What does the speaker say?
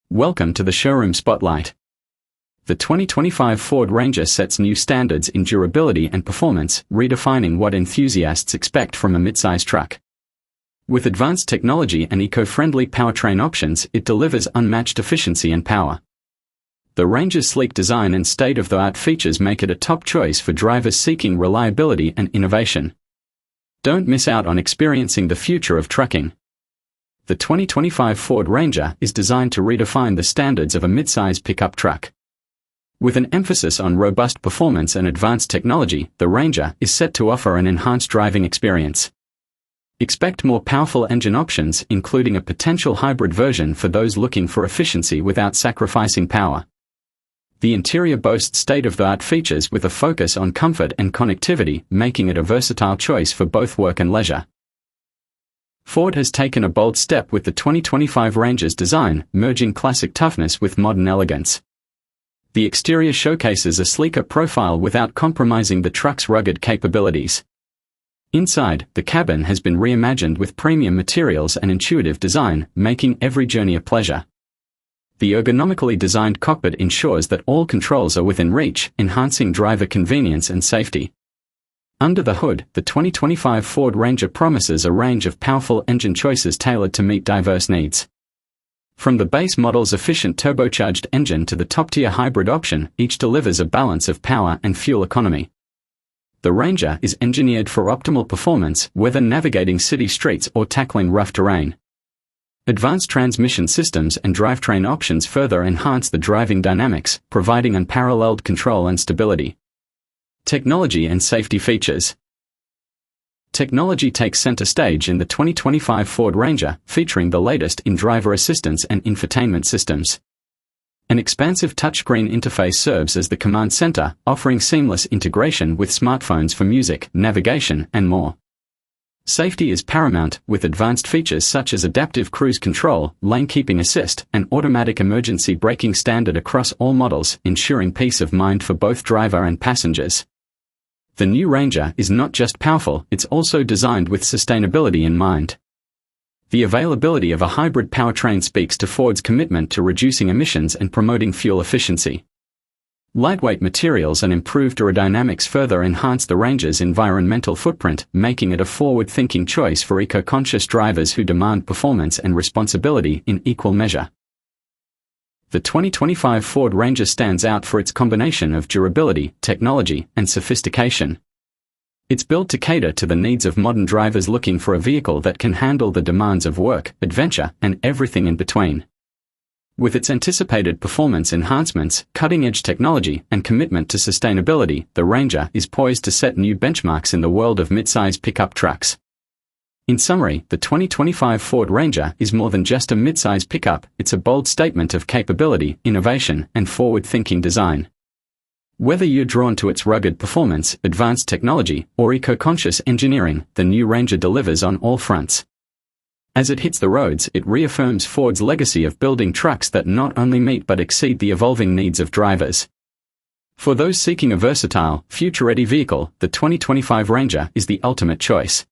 Welcome to the Showroom Spotlight. The 2025 Ford Ranger sets new standards in durability and performance, redefining what enthusiasts expect from a midsize truck. With advanced technology and eco-friendly powertrain options, it delivers unmatched efficiency and power. The Ranger's sleek design and state-of-the-art features make it a top choice for drivers seeking reliability and innovation. Don't miss out on experiencing the future of trucking. The 2025 Ford Ranger is designed to redefine the standards of a midsize pickup truck. With an emphasis on robust performance and advanced technology, the Ranger is set to offer an enhanced driving experience. Expect more powerful engine options, including a potential hybrid version for those looking for efficiency without sacrificing power. The interior boasts state-of-the-art features with a focus on comfort and connectivity, making it a versatile choice for both work and leisure. Ford has taken a bold step with the 2025 Ranger's design, merging classic toughness with modern elegance. The exterior showcases a sleeker profile without compromising the truck's rugged capabilities. Inside, the cabin has been reimagined with premium materials and intuitive design, making every journey a pleasure. The ergonomically designed cockpit ensures that all controls are within reach, enhancing driver convenience and safety. Under the hood, the 2025 Ford Ranger promises a range of powerful engine choices tailored to meet diverse needs. From the base model's efficient turbocharged engine to the top-tier hybrid option, each delivers a balance of power and fuel economy. The Ranger is engineered for optimal performance, whether navigating city streets or tackling rough terrain. Advanced transmission systems and drivetrain options further enhance the driving dynamics, providing unparalleled control and stability. Technology and safety features. Technology takes center stage in the 2025 Ford Ranger, featuring the latest in driver assistance and infotainment systems. An expansive touchscreen interface serves as the command center, offering seamless integration with smartphones for music, navigation, and more. Safety is paramount, with advanced features such as adaptive cruise control, lane keeping assist, and automatic emergency braking standard across all models, ensuring peace of mind for both driver and passengers. The new Ranger is not just powerful, it's also designed with sustainability in mind. The availability of a hybrid powertrain speaks to Ford's commitment to reducing emissions and promoting fuel efficiency. Lightweight materials and improved aerodynamics further enhance the Ranger's environmental footprint, making it a forward-thinking choice for eco-conscious drivers who demand performance and responsibility in equal measure. The 2025 Ford Ranger stands out for its combination of durability, technology, and sophistication. It's built to cater to the needs of modern drivers looking for a vehicle that can handle the demands of work, adventure, and everything in between. With its anticipated performance enhancements, cutting-edge technology, and commitment to sustainability, the Ranger is poised to set new benchmarks in the world of midsize pickup trucks. In summary, the 2025 Ford Ranger is more than just a midsize pickup, it's a bold statement of capability, innovation, and forward-thinking design. Whether you're drawn to its rugged performance, advanced technology, or eco-conscious engineering, the new Ranger delivers on all fronts. As it hits the roads, it reaffirms Ford's legacy of building trucks that not only meet but exceed the evolving needs of drivers. For those seeking a versatile, future-ready vehicle, the 2025 Ranger is the ultimate choice.